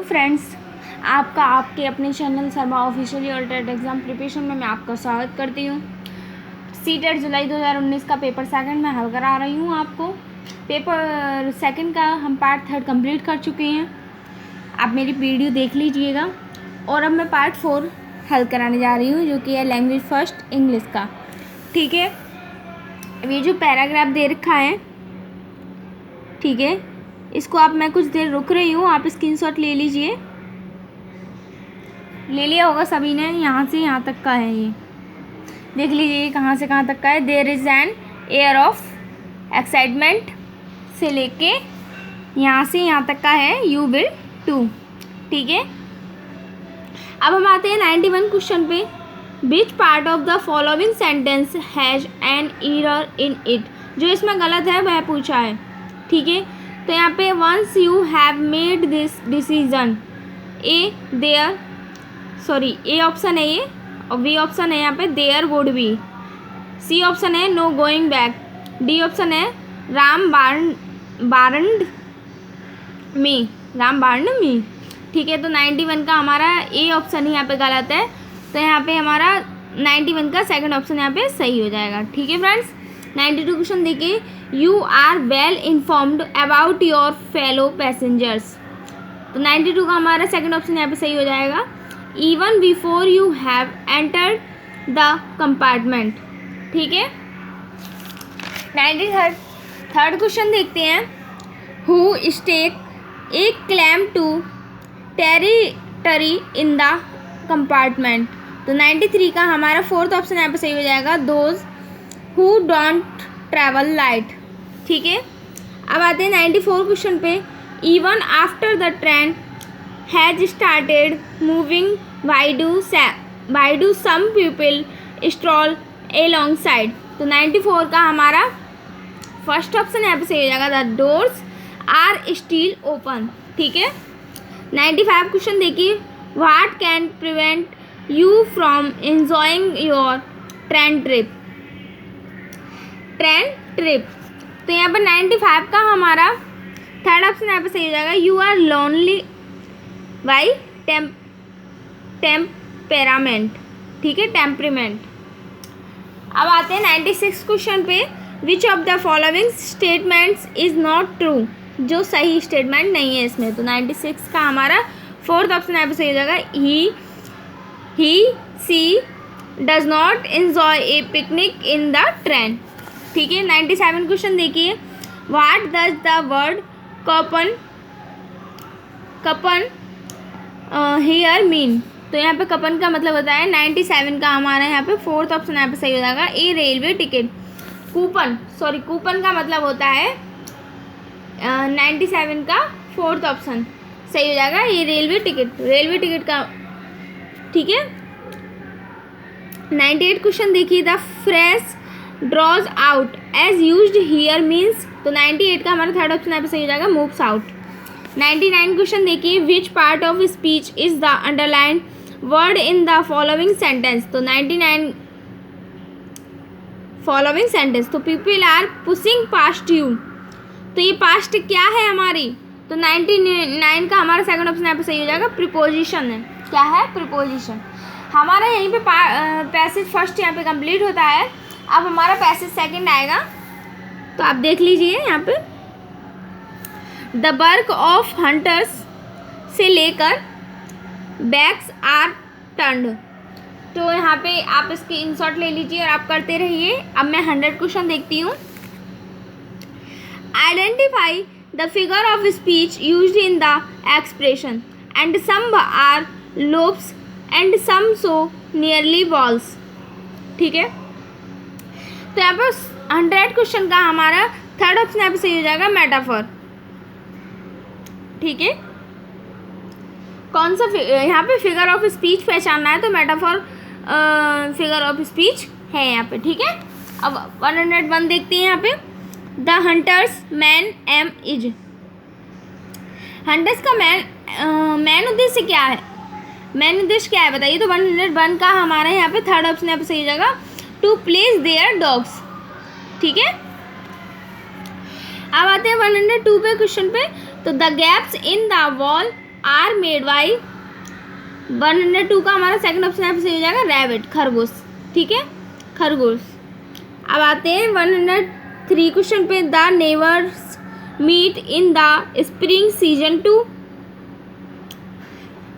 Friends, आपका आपके अपने चैनल शर्मा ऑफिशियली और टेट एग्ज़ाम प्रिपरेशन में मैं आपका स्वागत करती हूँ। सीटेट जुलाई 2019 का पेपर सेकंड में हल करा रही हूँ आपको। पेपर सेकंड का हम पार्ट थर्ड कंप्लीट कर चुके हैं। आप मेरी वीडियो देख लीजिएगा। और अब मैं पार्ट 4 हल कराने जा रही हूँ, जो कि है लैंग्वेज फर्स्ट इंग्लिश का। ठीक है, ये जो पैराग्राफ दे रखा है, ठीक है, इसको आप मैं कुछ देर रुक रही हूँ, आप स्क्रीनशॉट ले लीजिए। ले लिया होगा सभी ने। यहाँ से यहाँ तक का है, ये देख लीजिए कहाँ से कहाँ तक का है। There is an air of excitement से लेके यहाँ से यहाँ तक का है। You will too. ठीक है, अब हम आते हैं 91 क्वेश्चन पे। Which part of the following sentence has an error in it. जो इसमें गलत है वह पूछा है। ठीक है, तो यहाँ पे once you have made this decision, A option है ये, और बी ऑप्शन है यहाँ पे there would be. C option है no going back. D option है राम बारंड मी। ठीक है, तो 91 का हमारा ए ऑप्शन ही यहाँ पे गलत है, तो यहाँ पे हमारा 91 का सेकंड ऑप्शन यहाँ पे सही हो जाएगा। ठीक है फ्रेंड्स, 92 क्वेश्चन देखिए। You are well informed about your fellow passengers, तो 92 का हमारा सेकंड ऑप्शन यहाँ पे सही हो जाएगा। Even before you have entered the compartment. ठीक है, 93rd क्वेश्चन देखते हैं। Who stake a claim to territory in the compartment, तो 93 का हमारा फोर्थ ऑप्शन यहाँ पे सही हो जाएगा। Those who don't travel light. ठीक है, अब आते हैं 94 क्वेश्चन पे। Even after the train has started moving why do some people stroll along side, तो 94 का हमारा फर्स्ट ऑप्शन यहाँ पे सही हो जाएगा। The doors are still open. ठीक है, 95 क्वेश्चन देखिए। What can prevent you from enjoying your train trip, तो यहाँ पर 95 का हमारा थर्ड ऑप्शन यहाँ पे सही हो जाएगा। You are lonely by temperament. ठीक है, टेम्परीमेंट। अब आते हैं 96 क्वेश्चन पे। Which of the following statements is not true, जो सही स्टेटमेंट नहीं है इसमें, तो 96 का हमारा फोर्थ ऑप्शन यहाँ पे सही हो जाएगा। He she does not enjoy a picnic in the train. ठीक है, 97 क्वेश्चन देखिए। What does the word coupon here mean, तो यहाँ पे कपन का मतलब होता है 97 का हमारा यहाँ पे फोर्थ ऑप्शन यहाँ पे सही हो जाएगा। ए रेलवे टिकट। कूपन का मतलब होता है 97 का फोर्थ ऑप्शन सही हो जाएगा। ये रेलवे टिकट का। ठीक है, 98 क्वेश्चन देखिए। The phrase draws out as used here means, तो 98 का हमारा थर्ड ऑप्शन यहाँ पे सही हो जाएगा। Moves out. 99 क्वेश्चन देखिए। Which part of speech is the underline word in the following sentence, तो 99 फॉलोइंग सेंटेंस, तो people are pushing past you, तो ये पास्ट क्या है हमारी, तो 99 का हमारा सेकंड ऑप्शन यहाँ पे सही हो जाएगा। प्रीपोजिशन है। क्या है? प्रीपोजिशन। हमारा यहीं पे पैसेज फर्स्ट यहाँ पे कंप्लीट होता है। अब हमारा पैसेज सेकंड आएगा, तो आप देख लीजिए यहाँ पे। द वर्क ऑफ हंटर्स से लेकर बैग्स आर टर्न्ड, तो यहाँ पे आप इसकी इंसर्ट ले लीजिए और आप करते रहिए। अब मैं 100 क्वेश्चन देखती हूँ। Identify the figure of speech used in the expression and some are loaves and some so nearly balls. ठीक है, तो यहाँ पर 100 क्वेश्चन का हमारा थर्ड ऑप्शन यहाँ पे सही हो जाएगा। मेटाफर। ठीक है, कौन सा यहाँ पे फिगर ऑफ स्पीच पहचानना है, तो मेटाफर फिगर ऑफ स्पीच है यहाँ पे। ठीक है, अब 101 देखते हैं यहाँ पे। The hunters main aim is, hunters का मैन उद्देश्य क्या है, बताइए, तो 101 का हमारा यहाँ पे थर्ड ऑप्शन यहाँ पे सही हो जाएगा। To place their dogs. ठीक है, अब आते हैं 102 पे क्वेश्चन पे। तो the gaps in the wall are made by. 102 का हमारा सेकंड ऑप्शन यहाँ पे सही हो जाएगा रैबिट, खरगोश। ठीक है, खरगोश। अब आते हैं 103 क्वेश्चन पे। The neighbours meet in the spring season 2।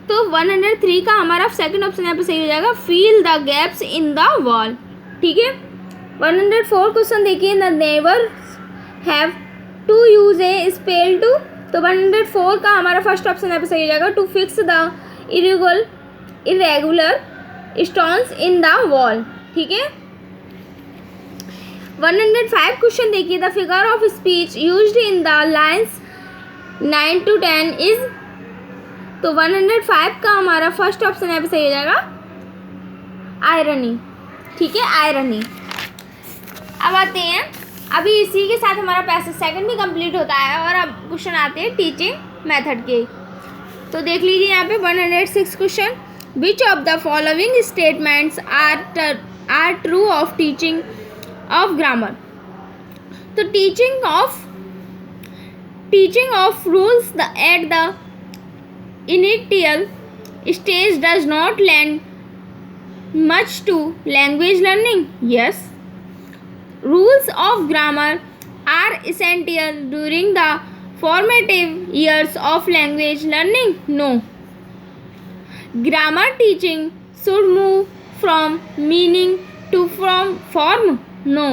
तो 103 का हमारा सेकंड ऑप्शन यहाँ पे सही हो जाएगा fill the gaps in the wall. ठीक है, 104 क्वेश्चन देखिए। The neighbours have to use a spell to. तो 104 का हमारा फर्स्ट ऑप्शन यहाँ पे सही हो जाएगा to fix the irregular stones in the wall. ठीक है, 105 क्वेश्चन देखिए। The figure of speech used in the lines 9 to 10 is. तो 105 का हमारा फर्स्ट ऑप्शन यहाँ पे सही हो जाएगा आयरनी। ठीक है, आयरनी। अब आते हैं, अभी इसी के साथ हमारा पैसेज सेकंड भी कंप्लीट होता है और अब क्वेश्चन आते हैं टीचिंग मेथड के। तो देख लीजिए यहाँ पे 106 question. Which of the following statements are true of teaching of grammar. तो teaching of rules at the initial stage does not lend much to language learning. Yes. Rules of grammar are essential during the formative years of language learning. No. Grammar teaching should move from meaning to from form. No.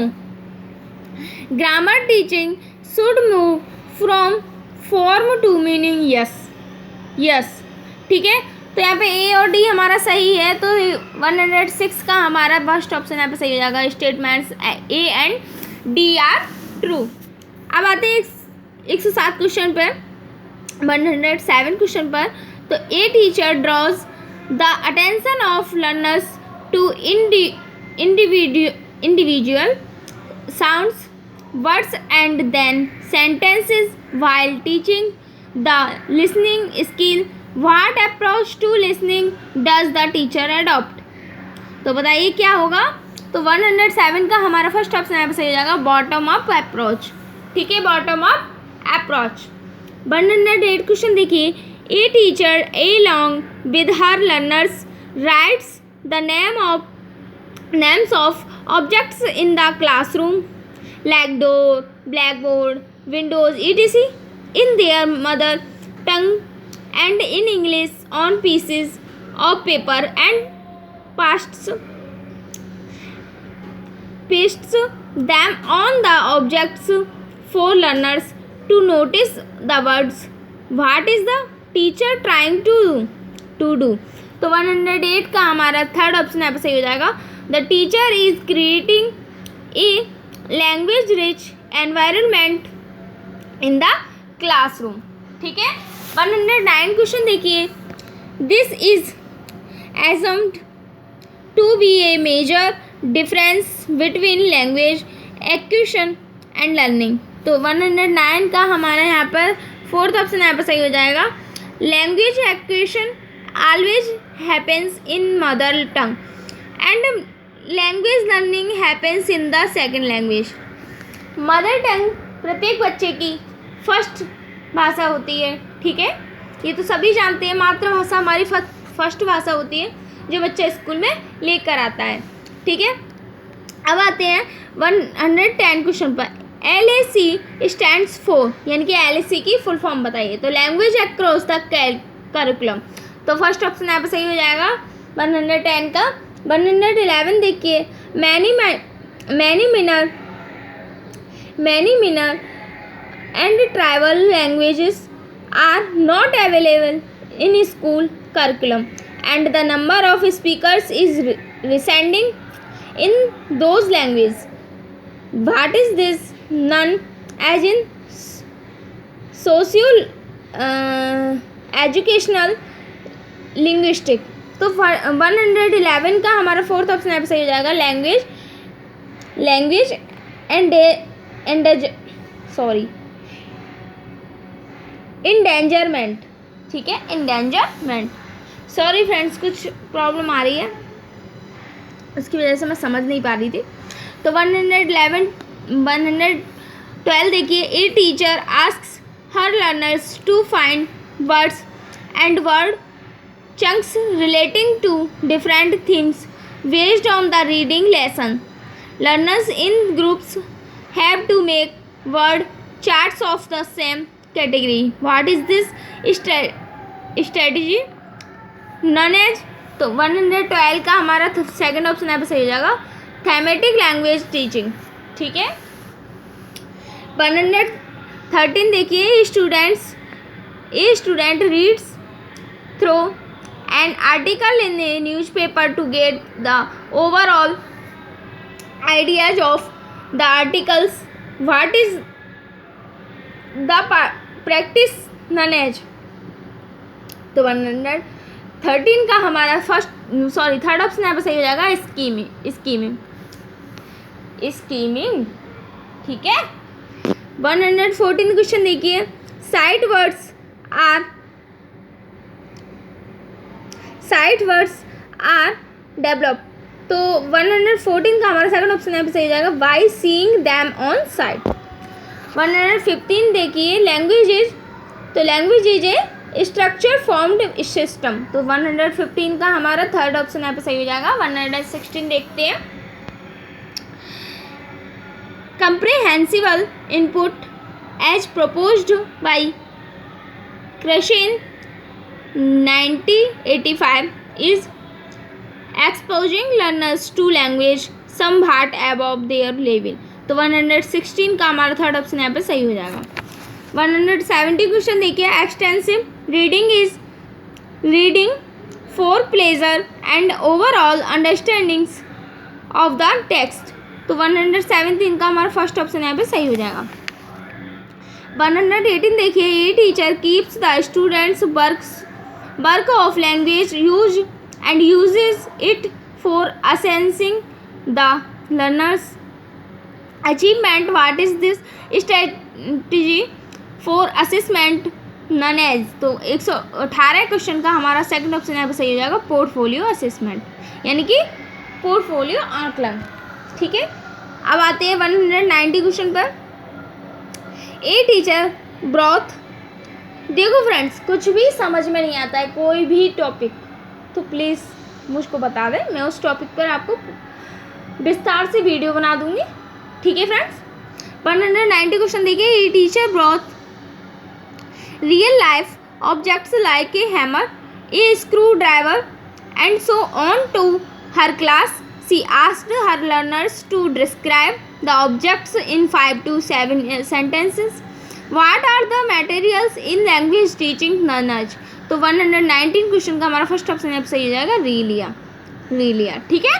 Grammar teaching should move from form to meaning. Yes. Yes. ठीक है, तो यहाँ पे ए और D हमारा सही है। तो 106 का हमारा फर्स्ट ऑप्शन यहाँ पे सही हो जाएगा statements A and D R true. अब आते हैं 107 क्वेश्चन पर, 107 क्वेश्चन पर। तो a teacher draws the attention of learners to individual sounds words and then sentences while teaching the listening skill. What approach to listening does the teacher adopt? तो बताइए क्या होगा। तो 107 का हमारा फर्स्ट ऑप्शन यहाँ पे सही हो जाएगा बॉटम अप अप्रोच। ठीक है, बॉटम अप अप्रोच। 108 क्वेश्चन देखिए। A teacher along with her learners writes the names of objects in the classroom like door, blackboard, windows, etc. in their mother tongue and in English on pieces of paper and pastes them on the objects for learners to notice the words. What is the teacher trying to do? तो 108 का हमारा third option यहाँ पे सही हो जाएगा the teacher is creating a language rich environment in the classroom. ठीक है, 109 क्वेश्चन देखिए। This is assumed to be a major difference between language acquisition and learning. तो 109 का हमारा यहाँ पर फोर्थ ऑप्शन यहाँ पर सही हो जाएगा language acquisition always happens in mother tongue and language learning happens in the second language. Mother tongue प्रत्येक बच्चे की फर्स्ट भाषा होती है। ठीक है, ये तो सभी जानते हैं। मातृभाषा हमारी फर्स्ट भाषा होती है जो बच्चा स्कूल में लेकर आता है। ठीक है, अब आते हैं 110 क्वेश्चन पर। LAC स्टैंड्स फॉर, यानी कि LAC की फुल फॉर्म बताइए। तो लैंग्वेज अक्रॉस द करिकुलम। तो फर्स्ट ऑप्शन यहाँ पर सही हो जाएगा 110 का। 111 देखिए। many minor and tribal languages are not available in school curriculum and the number of speakers is receding in those languages. What is this? None as in socio educational linguistic। तो 111 का हमारा फोर्थ ऑप्शन यहाँ पे सही हो जाएगा language इंडेंजरमेंट। ठीक है, इंडेंजरमेंट। सॉरी फ्रेंड्स, कुछ प्रॉब्लम आ रही है, उसकी वजह से मैं समझ नहीं पा रही थी। तो 112 देखिए। A teacher asks her learners to find words and word chunks relating to different themes based on the reading lesson. Learners in groups have to make word charts of the same category. What is this strategy? Known as, तो 112 का हमारा second option यहाँ पे सही हो जाएगा, थैमेटिक language teaching. ठीक है. 113 देखिए, student reads through an article in a newspaper to get the overall ideas of the articles. What is the practice known as? तो 113 का हमारा थर्ड ऑप्शन यहाँ पर सही हो जाएगा, स्कीमिंग. ठीक है. 114 क्वेश्चन देखिए, साइट वर्ड्स आर डेवलप. तो 114 का हमारा सेकंड ऑप्शन यहाँ पे सही हो जाएगा, by seeing them on site. 115 देखिए, language is a structure formed system. तो 115 का हमारा थर्ड ऑप्शन यहाँ पे सही हो जाएगा. 116 देखते हैं, comprehensible input as proposed by Krashen 1985 is exposing learners to language somewhat above their level. तो 116 का हमारा थर्ड ऑप्शन यहाँ पे सही हो जाएगा. 170 क्वेश्चन देखिए, extensive reading is reading for pleasure and overall understandings of the text. तो 117 का हमारा फर्स्ट ऑप्शन यहाँ पे सही हो जाएगा. 118 देखिए, ये teacher keeps the students work of language use and uses it for assessing the learners achievement. What is this strategy for assessment known as. तो 118 क्वेश्चन का हमारा सेकंड ऑप्शन यहाँ पे सही हो जाएगा, पोर्टफोलियो असेसमेंट, यानी कि पोर्टफोलियो आकलन. ठीक है. अब आते हैं 190 क्वेश्चन पर. ए टीचर ब्रॉथ. देखो फ्रेंड्स, कुछ भी समझ में नहीं आता है, कोई भी टॉपिक, तो प्लीज़ मुझको बता दें, मैं उस टॉपिक पर आपको विस्तार से वीडियो बना दूंगी. ठीक है फ्रेंड्स. 190 क्वेश्चन देखिए, a teacher brought real life objects like a hammer, a screwdriver and so on to her class. She asked her learners to describe the objects in 5 to 7 sentences. What are the materials in language teaching known as? तो 119 question का हमारा first option यहाँ पे सही हो जाएगा, रीलिया. ठीक है.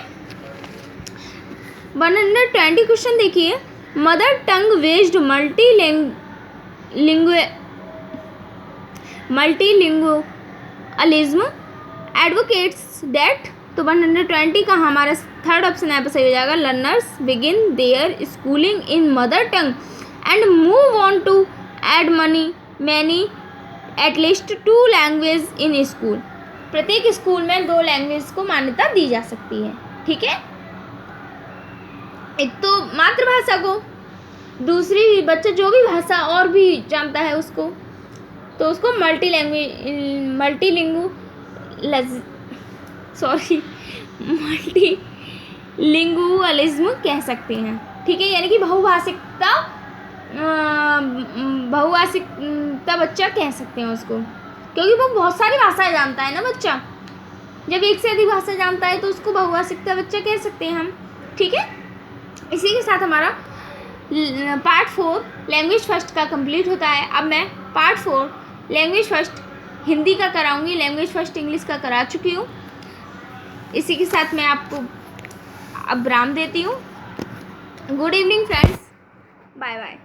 120 क्वेश्चन देखिए, mother tongue based multilingualism advocates that. तो 120 का हमारा थर्ड ऑप्शन यहाँ पे सही हो जाएगा, learners begin their schooling in mother tongue and move on to add many at least 2 language in school. प्रत्येक स्कूल में 2 लैंग्वेज को मान्यता दी जा सकती है. ठीक है. एक तो मातृभाषा को, दूसरी बच्चा जो भी भाषा और भी जानता है उसको, तो उसको मल्टीलिंगुअलिज्म कह सकते हैं. ठीक है. यानी कि बहुभाषिकता बच्चा कह सकते हैं उसको, क्योंकि वो बहुत सारी भाषाएं जानता है ना बच्चा. जब एक से अधिक भाषा जानता है तो उसको बहुभाषिकता बच्चा कह सकते हैं हम. ठीक है. इसी के साथ हमारा पार्ट 4 लैंग्वेज फर्स्ट का कंप्लीट होता है. अब मैं पार्ट 4 लैंग्वेज फर्स्ट हिंदी का कराऊंगी, लैंग्वेज फर्स्ट इंग्लिश का करा चुकी हूँ. इसी के साथ मैं आपको अब विराम देती हूँ. Good evening friends, bye bye.